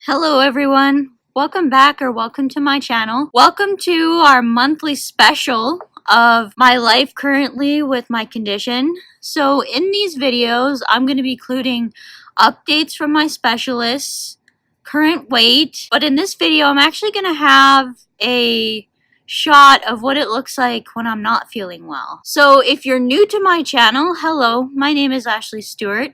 Hello everyone, welcome back or welcome to my channel. Welcome to our monthly special of my life currently with my condition. So in these videos, I'm going to be including updates from my specialists, current weight, but in this video, I'm actually going to have a shot of what it looks like when I'm not feeling well. So if you're new to my channel, hello, my name is Ashley Stewart.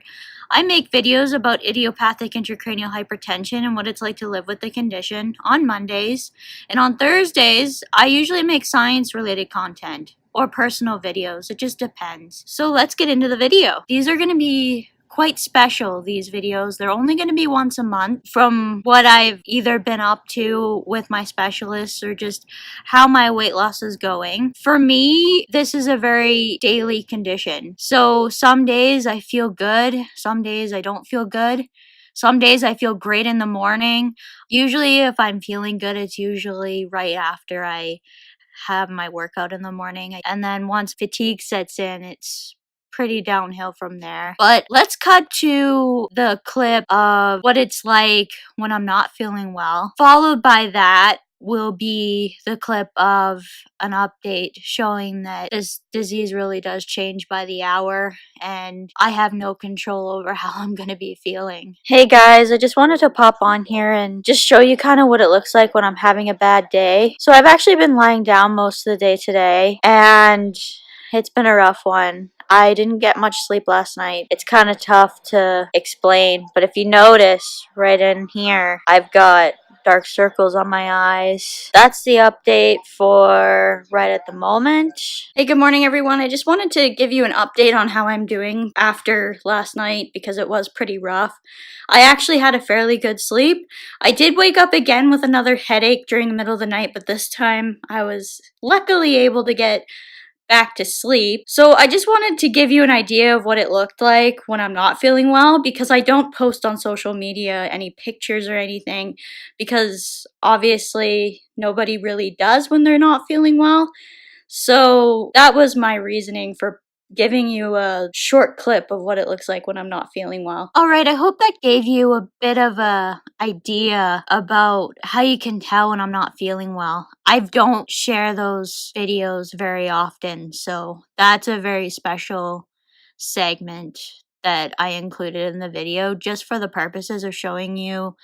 I make videos about idiopathic intracranial hypertension and what it's like to live with the condition on Mondays. And on Thursdays, I usually make science-related content or personal videos. It just depends. So let's get into the video. These are going to be quite special, these videos. They're only going to be once a month from what I've either been up to with my specialists or just how my weight loss is going. For me, this is a very daily condition. So some days I feel good, some days I don't feel good. Some days I feel great in the morning. Usually if I'm feeling good, it's usually right after I have my workout in the morning. And then once fatigue sets in, it's pretty downhill from there. But let's cut to the clip of what it's like when I'm not feeling well. Followed by that will be the clip of an update showing that this disease really does change by the hour and I have no control over how I'm going to be feeling. Hey guys, I just wanted to pop on here and just show you kind of what it looks like when I'm having a bad day. So I've actually been lying down most of the day today and it's been a rough one. I didn't get much sleep last night. It's kind of tough to explain, but if you notice right in here, I've got dark circles on my eyes. That's the update for right at the moment. Hey, good morning everyone. I just wanted to give you an update on how I'm doing after last night because it was pretty rough. I actually had a fairly good sleep. I did wake up again with another headache during the middle of the night, but this time I was luckily able to get back to sleep. So I just wanted to give you an idea of what it looked like when I'm not feeling well because I don't post on social media any pictures or anything because obviously nobody really does when they're not feeling well. So that was my reasoning for giving you a short clip of what it looks like when I'm not feeling well. Alright, I hope that gave you a bit of a idea about how you can tell when I'm not feeling well. I don't share those videos very often, so that's a very special segment that I included in the video just for the purposes of showing you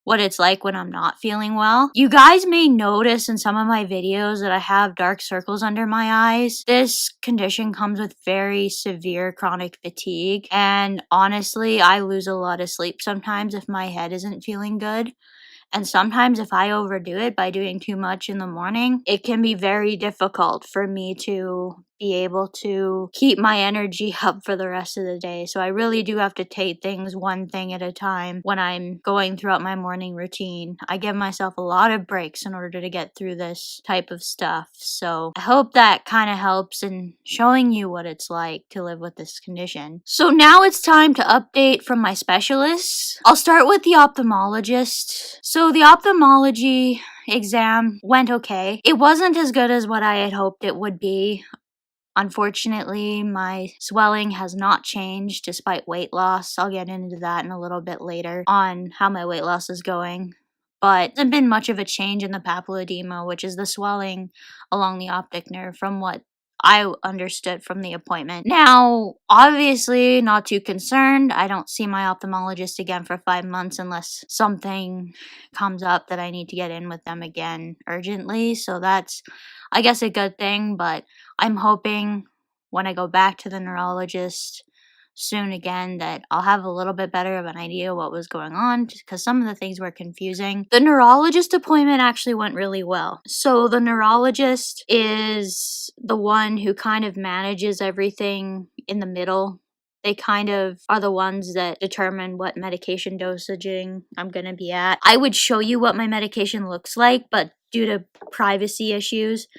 what it's like when I'm not feeling well. You guys may notice in some of my videos that I have dark circles under my eyes. This condition comes with very severe chronic fatigue, and honestly, I lose a lot of sleep sometimes if my head isn't feeling good. And sometimes if I overdo it by doing too much in the morning, it can be very difficult for me to be able to keep my energy up for the rest of the day. So I really do have to take things one thing at a time when I'm going throughout my morning routine. I give myself a lot of breaks in order to get through this type of stuff. So I hope that kind of helps in showing you what it's like to live with this condition. So now it's time to update from my specialists. I'll start with the ophthalmologist. So the ophthalmology exam went okay. It wasn't as good as what I had hoped it would be. Unfortunately, my swelling has not changed despite weight loss. I'll get into that in a little bit later on how my weight loss is going. But there hasn't been much of a change in the papilledema, which is the swelling along the optic nerve from what I understood from the appointment. Now, obviously, not too concerned. I don't see my ophthalmologist again for 5 months unless something comes up that I need to get in with them again urgently. So that's, I guess, a good thing, but I'm hoping when I go back to the neurologist soon again that I'll have a little bit better of an idea what was going on because some of the things were confusing. The neurologist appointment actually went really well. So the neurologist is the one who kind of manages everything in the middle. They kind of are the ones that determine what medication dosaging I'm going to be at. I would show you what my medication looks like, but due to privacy issues,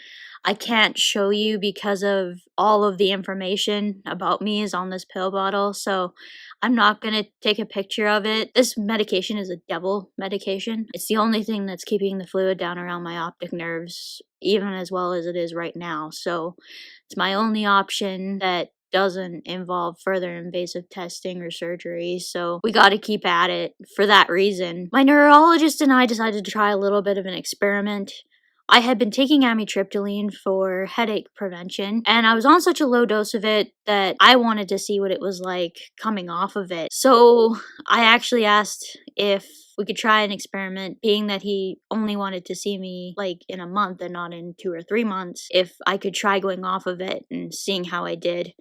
I can't show you because of all of the information about me is on this pill bottle, so I'm not going to take a picture of it. This medication is a devil medication. It's the only thing that's keeping the fluid down around my optic nerves, even as well as it is right now. So it's my only option that doesn't involve further invasive testing or surgery, so we got to keep at it for that reason. My neurologist and I decided to try a little bit of an experiment. I had been taking amitriptyline for headache prevention, and I was on such a low dose of it that I wanted to see what it was like coming off of it. So I actually asked if we could try an experiment, being that he only wanted to see me like in a month and not in 2 or 3 months, if I could try going off of it and seeing how I did.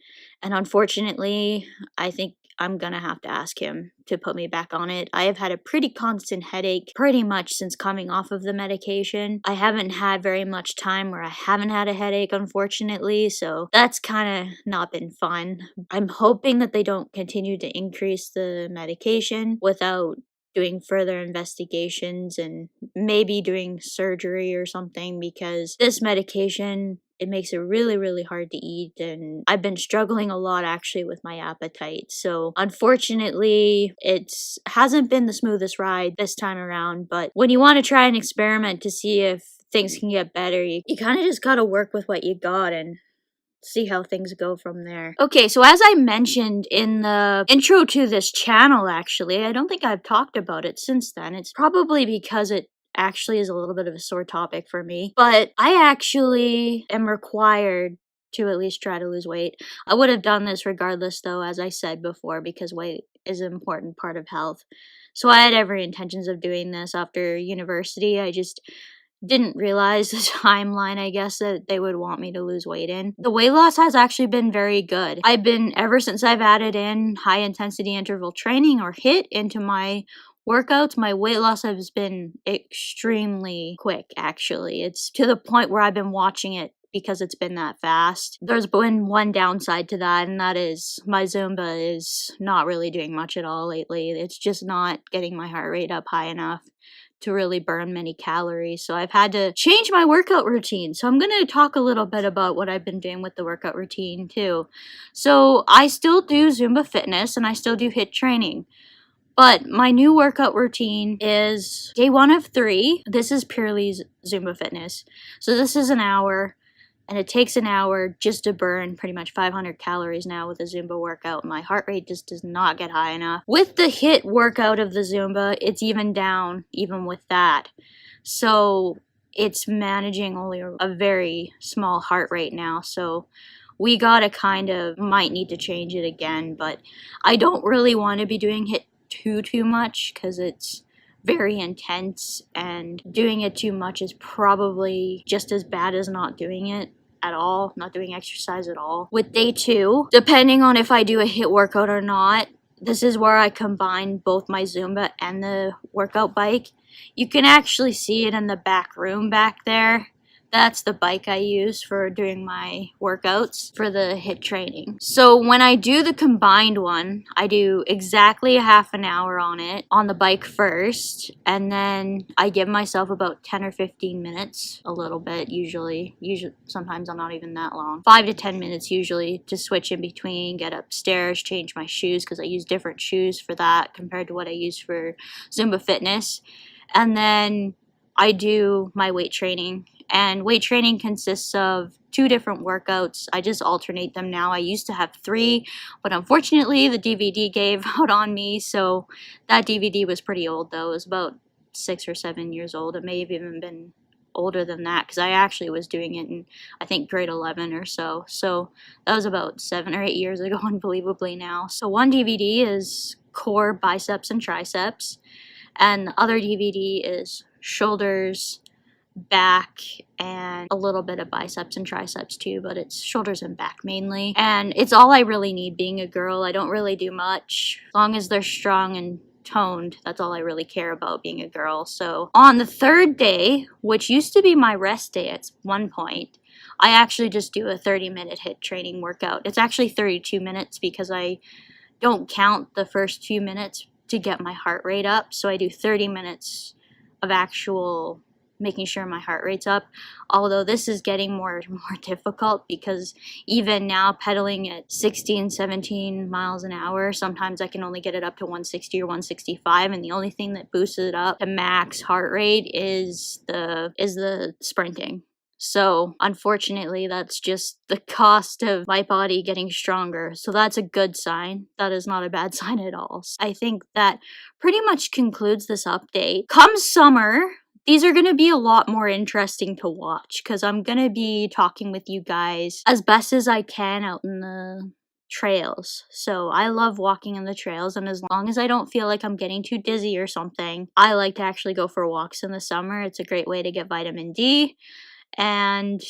And unfortunately, I think I'm gonna have to ask him to put me back on it. I have had a pretty constant headache pretty much since coming off of the medication. I haven't had very much time where I haven't had a headache, unfortunately, so that's kind of not been fun. I'm hoping that they don't continue to increase the medication without doing further investigations and maybe doing surgery or something, because this medication, it makes it really, really hard to eat, and I've been struggling a lot actually with my appetite. So unfortunately, it hasn't been the smoothest ride this time around, but when you want to try an experiment to see if things can get better, you kind of just got to work with what you got and see how things go from there. Okay, so as I mentioned in the intro to this channel, actually, I don't think I've talked about it since then. It's probably because it actually is a little bit of a sore topic for me, but I actually am required to at least try to lose weight. I would have done this regardless, though, as I said before, because weight is an important part of health. So I had every intentions of doing this after university. I just didn't realize the timeline, I guess, that they would want me to lose weight in. The weight loss has actually been very good. Ever since I've added in high intensity interval training, or HIIT, into my workouts, my weight loss has been extremely quick, actually. It's to the point where I've been watching it because it's been that fast. There's been one downside to that, and that is my Zumba is not really doing much at all lately. It's just not getting my heart rate up high enough to really burn many calories. So I've had to change my workout routine. So I'm going to talk a little bit about what I've been doing with the workout routine too. So I still do Zumba fitness and I still do HIIT training. But my new workout routine is day 1 of 3. This is purely Zumba fitness. So this is an hour, and it takes an hour just to burn pretty much 500 calories now with a Zumba workout. My heart rate just does not get high enough. With the HIIT workout of the Zumba, it's even down, even with that. So it's managing only a very small heart rate now. So we gotta might need to change it again, but I don't really want to be doing HIIT too much because it's very intense, and doing it too much is probably just as bad as not doing it at all, not doing exercise at all. With day 2, depending on if I do a HIIT workout or not, this is where I combine both my Zumba and the workout bike. You can actually see it in the back room back there. That's the bike I use for doing my workouts for the HIIT training. So when I do the combined one, I do exactly a half an hour on it, on the bike first, and then I give myself about 10 or 15 minutes, a little bit usually, sometimes I'm not even that long, 5 to 10 minutes usually, to switch in between, get upstairs, change my shoes, because I use different shoes for that compared to what I use for Zumba fitness. And then I do my weight training. And weight training consists of 2 different workouts. I just alternate them now. I used to have 3, but unfortunately the DVD gave out on me. So that DVD was pretty old though. It was about 6 or 7 years old. It may have even been older than that, because I actually was doing it in, I think, grade 11 or so. So that was about 7 or 8 years ago, unbelievably now. So one DVD is core, biceps, and triceps. And the other DVD is shoulders, back, and a little bit of biceps and triceps too, but it's shoulders and back mainly. And it's all I really need being a girl. I don't really do much. As long as they're strong and toned, that's all I really care about being a girl. So on the 3rd day, which used to be my rest day at one point, I actually just do a 30-minute HIIT training workout. It's actually 32 minutes because I don't count the first 2 minutes to get my heart rate up. So I do 30 minutes of actual making sure my heart rate's up, although this is getting more difficult, because even now pedaling at 16, 17 miles an hour, sometimes I can only get it up to 160 or 165, and the only thing that boosts it up to max heart rate is the sprinting. So unfortunately, that's just the cost of my body getting stronger. So that's a good sign. That is not a bad sign at all. I think that pretty much concludes this update. Come summer, these are going to be a lot more interesting to watch because I'm going to be talking with you guys as best as I can out in the trails. So I love walking in the trails, and as long as I don't feel like I'm getting too dizzy or something, I like to actually go for walks in the summer. It's a great way to get vitamin D, and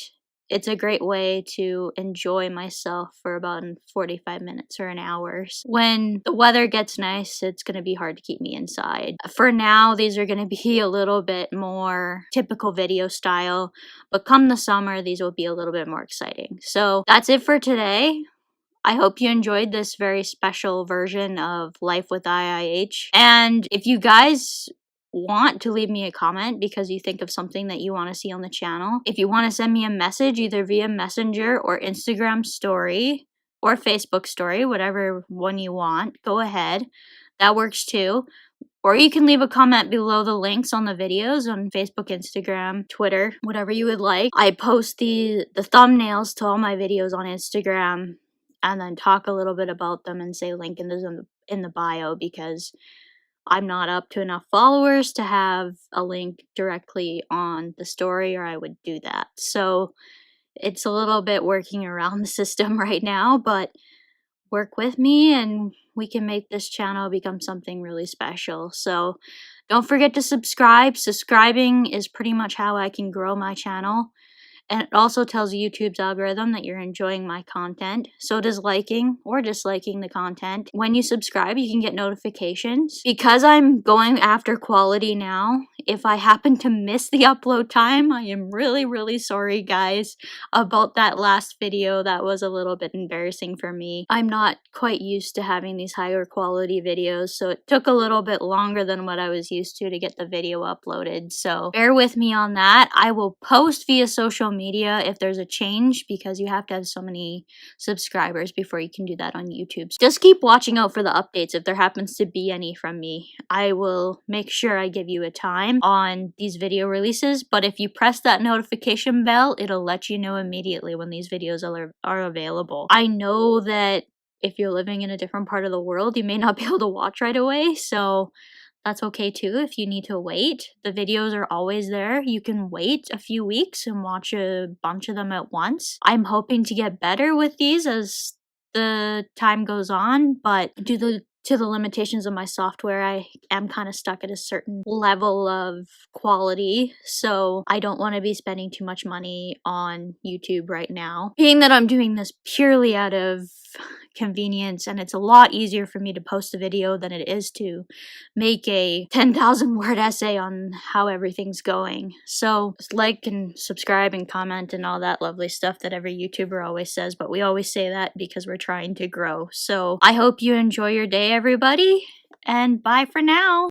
it's a great way to enjoy myself for about 45 minutes or an hour. When the weather gets nice, it's going to be hard to keep me inside. For now, these are going to be a little bit more typical video style, but come the summer, these will be a little bit more exciting. So that's it for today. I hope you enjoyed this very special version of Life with IIH. And if you guys want to leave me a comment because you think of something that you want to see on the channel, if you want to send me a message either via Messenger or Instagram story or Facebook story, whatever one you want, go ahead. That works too. Or you can leave a comment below the links on the videos on Facebook, Instagram, Twitter, whatever you would like. I post the thumbnails to all my videos on Instagram and then talk a little bit about them and say link in the bio because I'm not up to enough followers to have a link directly on the story, or I would do that. So it's a little bit working around the system right now, but work with me and we can make this channel become something really special. So don't forget to subscribe. Subscribing is pretty much how I can grow my channel. And it also tells YouTube's algorithm that you're enjoying my content. So does liking or disliking the content. When you subscribe, you can get notifications. Because I'm going after quality now, if I happen to miss the upload time, I am really, really sorry, guys, about that last video. That was a little bit embarrassing for me. I'm not quite used to having these higher quality videos, so it took a little bit longer than what I was used to get the video uploaded. So bear with me on that. I will post via social media if there's a change because you have to have so many subscribers before you can do that on YouTube. So just keep watching out for the updates if there happens to be any from me. I will make sure I give you a time on these video releases, but if you press that notification bell, it'll let you know immediately when these videos are available. I know that if you're living in a different part of the world, you may not be able to watch right away, so that's okay too if you need to wait. The videos are always there. You can wait a few weeks and watch a bunch of them at once. I'm hoping to get better with these as the time goes on, but due to the limitations of my software, I am kind of stuck at a certain level of quality, so I don't want to be spending too much money on YouTube right now. Being that I'm doing this purely out of convenience, and it's a lot easier for me to post a video than it is to make a 10,000 word essay on how everything's going. So just like and subscribe and comment and all that lovely stuff that every YouTuber always says, but we always say that because we're trying to grow. So I hope you enjoy your day, everybody, and bye for now.